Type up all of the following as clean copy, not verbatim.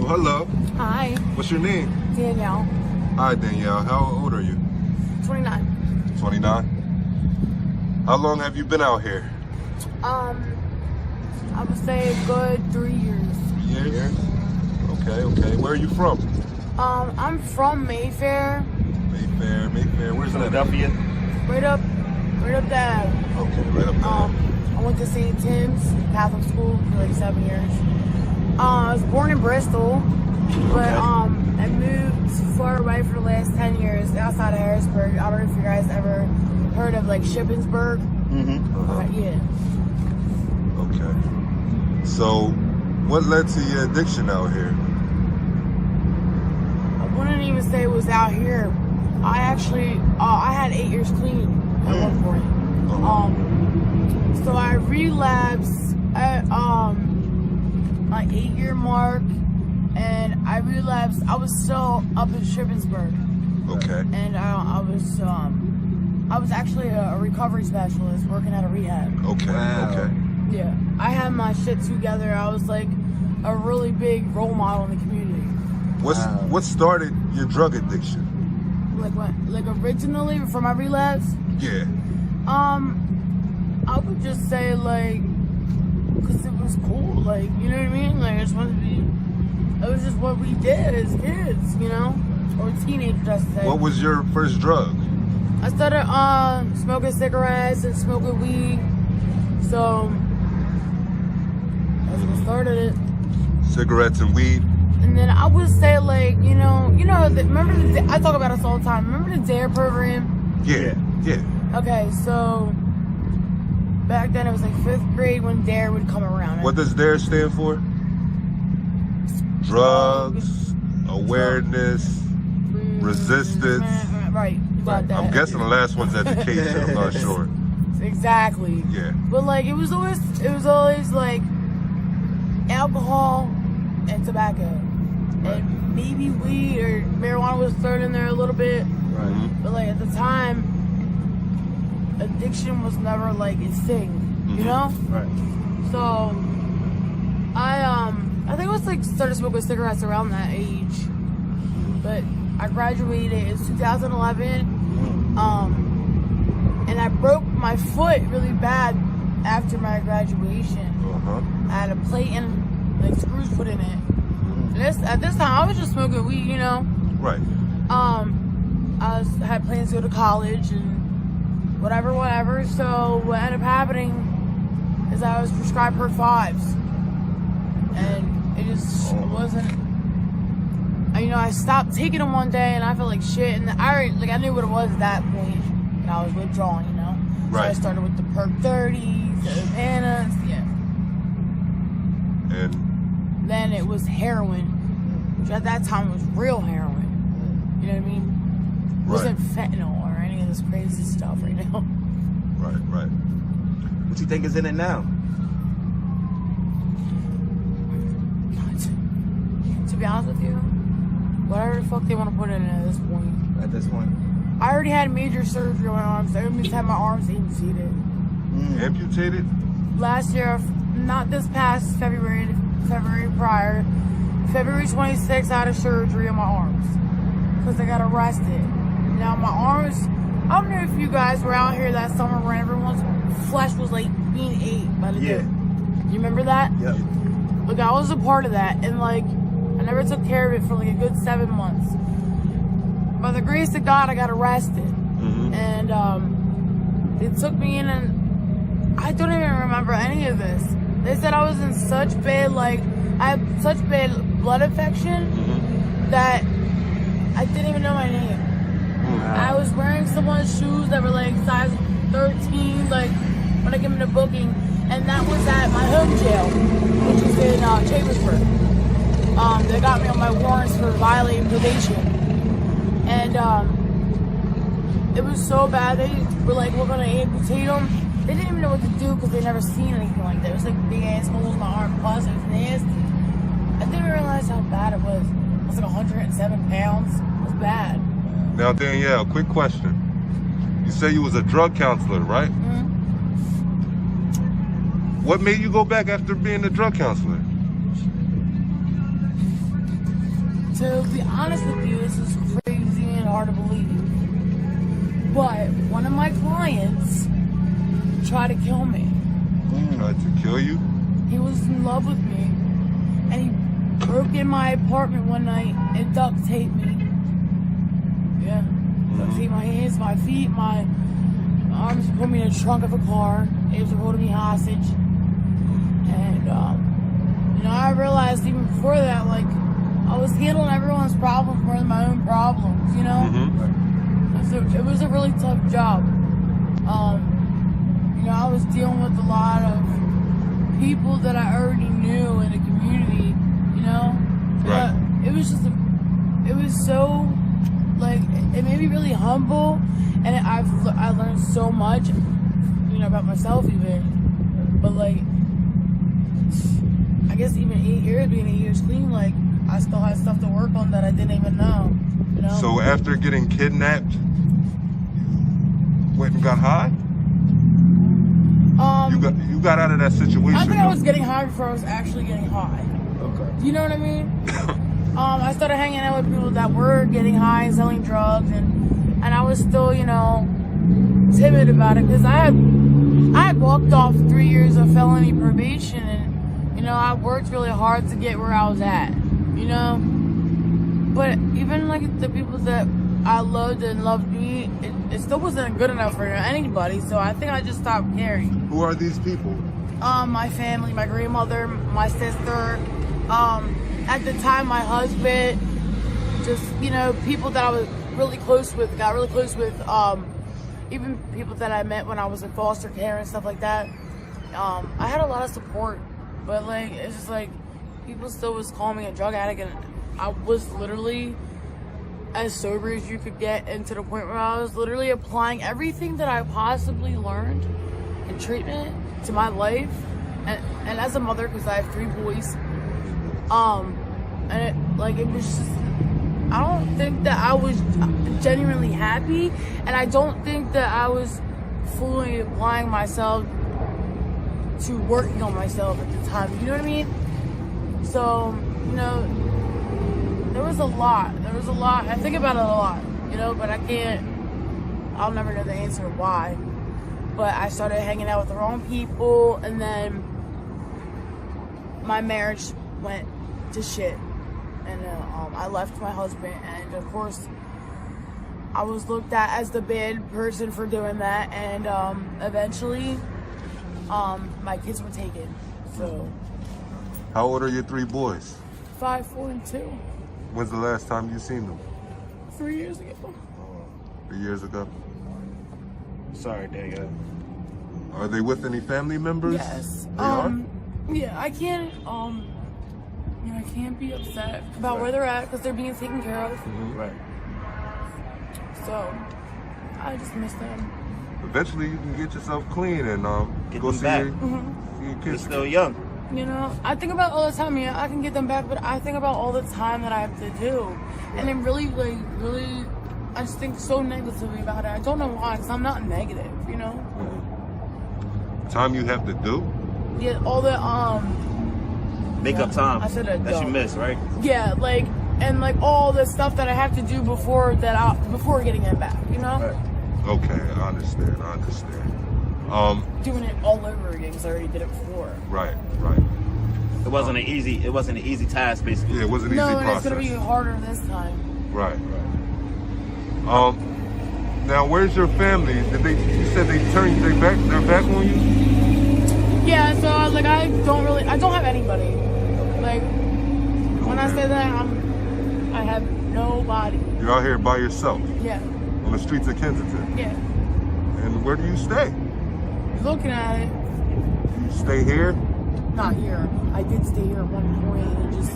Well, hello. Hi. What's your name? Danielle. Hi, Danielle. How old are you? 29. 29. How long have you been out here? I would say a good 3 years. 3 years? Okay. Where are you from? I'm from Mayfair. Mayfair. Where's that? Philadelphia. Right up there. Okay, right up there. I went to St. Tim's Catholic school for like 7 years. I was born in Bristol, but I moved far away for the last 10 years outside of Harrisburg. I don't know if you guys ever heard of like Shippensburg. Yeah. Okay. So, what led to your addiction out here? I wouldn't even say it was out here. I actually, I had 8 years clean at one point. So I relapsed at my 8-year mark, and I relapsed. I was still up in Shippensburg. Okay. And I was actually a recovery specialist working at a rehab. Okay. Wow. Okay. Yeah. I had my shit together. I was like a really big role model in the community. What started your drug addiction? Like originally for my relapse? Yeah. I would just say like, cause it was cool, like, you know what I mean? Like, it was just what we did as kids, you know? Or teenagers, I should say. What was your first drug? I started smoking cigarettes and smoking weed. So that's what started it. Cigarettes and weed? And then I would say like, remember I talk about this all the time. Remember the DARE program? Yeah. Okay, so back then it was like 5th grade when DARE would come around. What does DARE stand for? Drugs, awareness, resistance. Right, you got that. I'm guessing the last one's education. I'm not sure. Exactly. Yeah. But like it was always like alcohol and tobacco. Right. And maybe weed or marijuana was thrown in there a little bit. Right. But like at the time, addiction was never like a thing, you know? Right. So I think I was like started smoking cigarettes around that age. But I graduated in 2011. And I broke my foot really bad after my graduation. I had a plate and like screws put in it. At this time, I was just smoking weed, you know. Right. I had plans to go to college and whatever. So what ended up happening is I was prescribed Perk 5s, and it just wasn't. I stopped taking them one day, and I felt like shit. And I knew what it was at that point, and I was withdrawing, you know. Right. So I started with the Perk 30s, the Havannas, yeah. And then it was heroin, which at that time was real heroin. You know what I mean? It wasn't fentanyl or any of this crazy stuff right now. Right. What you think is in it now? To be honest with you, whatever the fuck they want to put in it at this point. At this point? I already had major surgery on my arms. I almost had my arms amputated. Amputated? Last year, not this past February, the February prior. February 26th, I had a surgery on my arms because I got arrested. Now my arms, I don't know if you guys were out here that summer when everyone's flesh was like being ate by the dude. You remember that? Yep. Look, I was a part of that, and like I never took care of it for like a good 7 months. By the grace of God, I got arrested, and they took me in, and I don't even remember any of this. They said I was in such bad, I had such bad blood infection that I didn't even know my name. I was wearing someone's shoes that were like size 13, like when I came into booking, and that was at my home jail, which is in Chambersburg. They got me on my warrants for violating probation, and it was so bad. They were like, "We're gonna amputate them." They didn't even know what to do because they never seen anything like that. It was like big ass holes in my arm, plus it was nasty. I didn't realize how bad it was. It was like 107 pounds. It was bad. Now, Danielle, quick question. You say you was a drug counselor, right? What made you go back after being a drug counselor? to be honest with you, this is crazy and hard to believe. But one of my clients tried to kill me. Tried to kill you? He was in love with me. And he broke in my apartment one night and duct taped me. Yeah. Duct taped my hands, my feet, my arms, put me in the trunk of a car. He was holding me hostage. And, you know, I realized even before that, like, I was handling everyone's problems more than my own problems, you know? It was a really tough job. You know, I was dealing with a lot of people that I already knew in the community, you know? Right. It was just, it was so, like, it made me really humble, and I learned so much, you know, about myself even. But, like, I guess even 8 years, being 8 years clean, like, I still had stuff to work on that I didn't even know, you know? So after getting kidnapped, you went and got high? You got out of that situation. I think I was getting high before I was actually getting high. Okay. You know what I mean? I started hanging out with people that were getting high and selling drugs, and I was still, you know, timid about it because I had walked off 3 years of felony probation, and you know, I worked really hard to get where I was at, you know. But even like the people that I loved and loved me, it still wasn't good enough for anybody. So I think I just stopped caring. Who are these people? My family, my grandmother, my sister. At the time, my husband. Just, you know, people that I was really close with, got really close with. Even people that I met when I was in foster care and stuff like that. I had a lot of support, but like it's just like people still was calling me a drug addict, and I was literally as sober as you could get, and to the point where I was literally applying everything that I possibly learned in treatment to my life, and as a mother, because I have 3 boys, and it was just, I don't think that I was genuinely happy, and I don't think that I was fully applying myself to working on myself at the time, you know what I mean? So, you know, there was a lot. I think about it a lot, you know, but I'll never know the answer why. But I started hanging out with the wrong people, and then my marriage went to shit. And I left my husband, and of course, I was looked at as the bad person for doing that, and eventually, my kids were taken, so. How old are your 3 boys? 5, 4, and 2. When's the last time you seen them? 3 years ago. 3 years ago? Sorry, Danielle. Are they with any family members? Yes. They are? Yeah, I can't, you know, I can't be upset about where they're at because they're being taken care of. Right. So, I just miss them. Eventually, you can get yourself clean and Get go them see back. your You're kids. still young. You know, I think about all the time, yeah, I can get them back, but I think about all the time that I have to do. And it really, I just think so negatively about it. I don't know why, because I'm not negative, you know? Time you have to do? Yeah, all the, Make up time. I said that you miss, right? Yeah, like, and like all the stuff that I have to do before getting it back, you know? Right. Okay, I understand. Doing it all over again because I already did it before. Right. It wasn't an easy task, basically. Yeah, it wasn't an easy No, and process. it's gonna be harder this time. Right. Now, where's your family? You said they turned their back on you? Yeah, so like I don't have anybody. Like when I say that, I have nobody. You're out here by yourself Yeah. on the streets of Kensington. Yeah. And where do you stay? Looking at it, You stay here? not here. I did stay here at one point and just,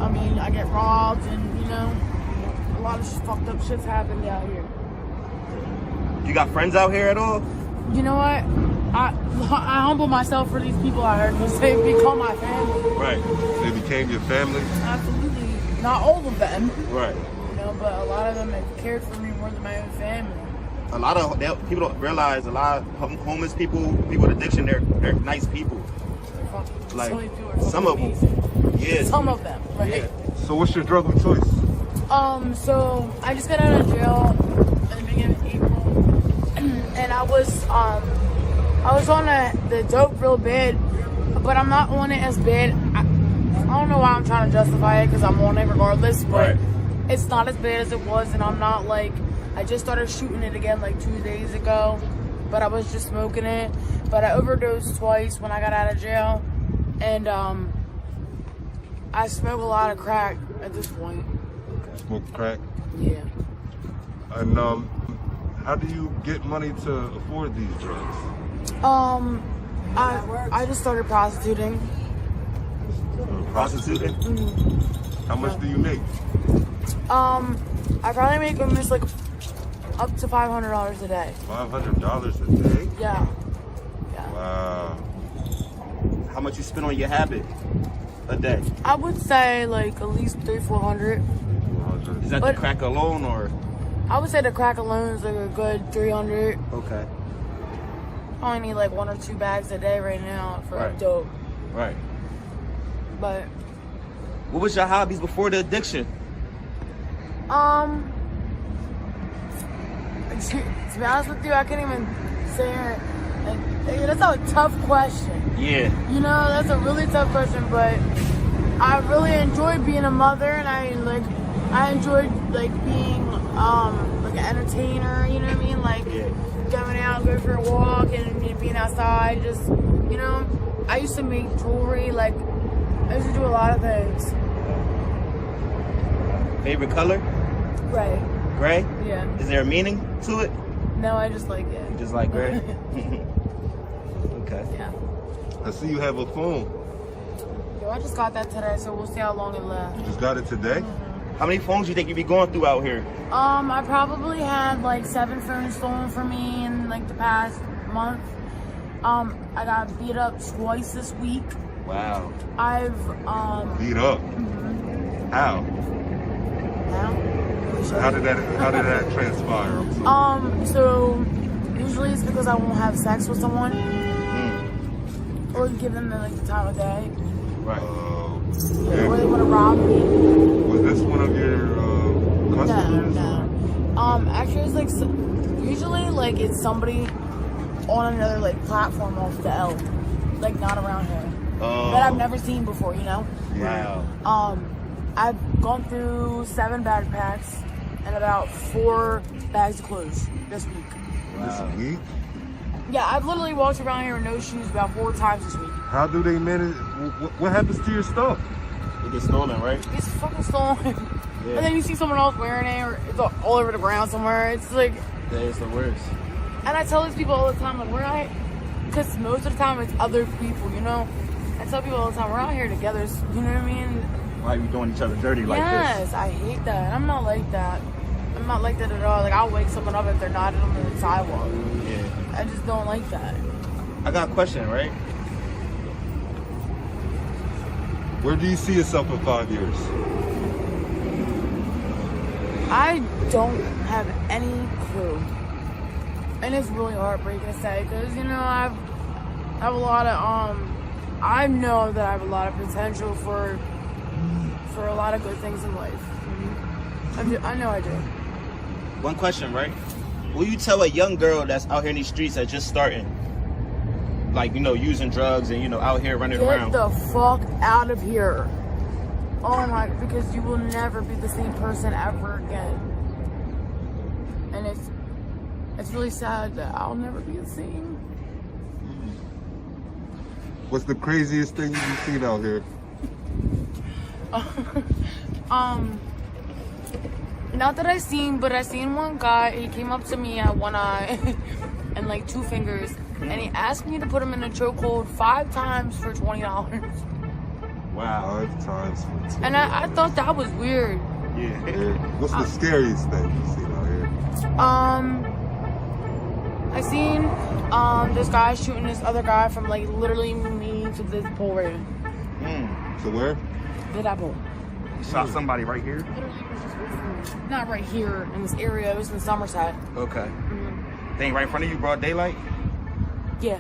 I mean, I get robbed and, you know, a lot of fucked up shit's happened out here. You got friends out here at all? You know what? I humble myself for these people out here because they become my family. Right. They became your family? Absolutely. Not all of them. Right. You know, but a lot of them have cared for me more than my own family. A lot of people don't realize a lot of homeless people with addiction, they're nice people. Like, so many people are some of them. amazing. Yeah. Some of them, right? Yeah. So what's your drug of choice? So I just got out of jail in the beginning of April, and I was on the dope real bad, but I'm not on it as bad. I don't know why I'm trying to justify it because I'm on it regardless, but Right. it's not as bad as it was, and I'm not like, I just started shooting it again like 2 days ago, but I was just smoking it. But I overdosed twice when I got out of jail, and I smoke a lot of crack at this point. Smoke crack. Yeah. And how do you get money to afford these drugs? I just started prostituting. Prostituting? How much do you make? I probably make almost like up to $500 a day. $500 a day? Yeah. Yeah. Wow. How much you spend on your habit a day? I would say like at least $300-400. Is that But- the crack alone or? I would say the crack alone is like a good 300. Okay. I only need like 1 or 2 bags a day right now for Right. dope. Right. But What was your hobbies before the addiction? to be honest with you, I can't even say it. That's a tough question. Yeah. You know, that's a really tough question, but I really enjoyed being a mother, and I enjoyed like being like an entertainer, you know what I mean? Like Yeah. going out, going for a walk and being outside, just, you know, I used to make jewelry, like I used to do a lot of things. Favorite color? Right. Gray? Yeah. Is there a meaning to it? No, I just like it. You just like gray? Okay. Yeah. I see you have a phone. Yo, I just got that today, so we'll see how long it lasts. You just got it today? How many phones do you think you be going through out here? I probably had like 7 phones stolen from me in like the past month. I got beat up twice this week. Wow. I've Beat up. How? How did that transpire? I'm sorry. So usually it's because I won't have sex with someone or give them like the time of day. Right. Yeah, or they want to rob me. Was this one of your customers? No. Actually, it's like usually like it's somebody on another like platform off the L, like not around here, that I've never seen before. You know. Wow. I've gone through 7 backpacks and about 4 bags of clothes this week. This week? Yeah, I've literally walked around here with no shoes about 4 times this week. How do they manage? What happens to your stuff? It gets stolen, right? It's fucking stolen. Yeah. And then you see someone else wearing it, or it's all over the ground somewhere. It's like, That is the worst. and I tell these people all the time, like, we're out, because most of the time it's other people, you know? I tell people all the time, we're out here together, you know what I mean? Why are we doing each other dirty like Yes, I hate that. I'm not like that. I'm not like that at all. Like, I'll wake someone up if they're not on the sidewalk. this? Yeah. I just don't like that. I got a question, right? Where do you see yourself in 5 years? I don't have any clue. And it's really heartbreaking to say, because, you know, I have a lot of, I know that I have a lot of potential for a lot of good things in life. I know I do. One question, right? Will you tell a young girl that's out here in these streets that's just starting, like, you know, using drugs and, you know, out here running Get around? the fuck out of here. Oh my, because you will never be the same person ever again. And it's really sad that I'll never be the same. What's the craziest thing you've seen out here? Not that I seen, but I seen one guy, he came up to me at one eye and like 2 fingers, and he asked me to put him in a chokehold 5 times for $20. Wow. 5 times for 20. And I thought that was weird. Yeah. What's the scariest thing you've seen out here? I seen this guy shooting this other guy from like literally me to this pole right here. To where? To that pole. You shot somebody right here? Literally, it was just not right here in this area. It was in Somerset. Okay. They ain't right in front of you, broad daylight? Yeah.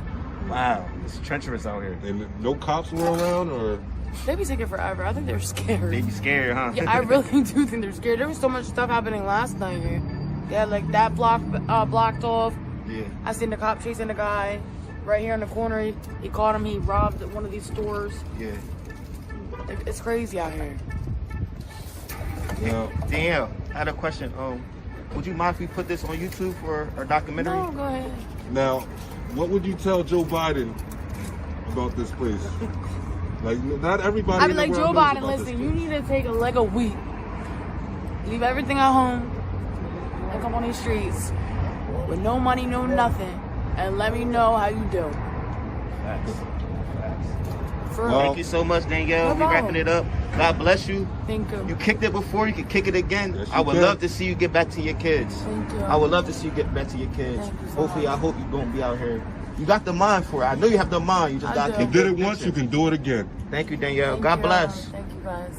Wow, it's treacherous out here. And no cops were around, or They be taking forever. I think they're scared. They be scared, huh? Yeah, I really do think they're scared. There was so much stuff happening last night here. They had like that block blocked off. Yeah. I seen the cop chasing the guy right here in the corner. He caught him. He robbed one of these stores. Yeah. It's crazy out here. now, Danielle, I had a question. Would you mind if we put this on YouTube for our documentary? No, go ahead. now, what would you tell Joe Biden about this place? Like, not everybody. I'd be in the like, world Joe knows Biden, about this listen, you place. need to take like a week. Leave everything at home and come on these streets with no money, no nothing, and let me know how you do. Facts. For Well, real. Thank you so much, Danielle. No We problem. wrapping it up. God bless you. Thank you. You kicked it before, you can kick it again. Yes, you I would can. love to see you get back to your kids. Thank you. I would love to see you get back to your kids. Thank you so Hopefully, much. I hope you're going to be out here. You got the mind for it. I know you have the mind. You just I got to do. You keep did it paying once, you attention. can do it again. Thank you, Danielle. Thank God you. bless. Thank you, guys.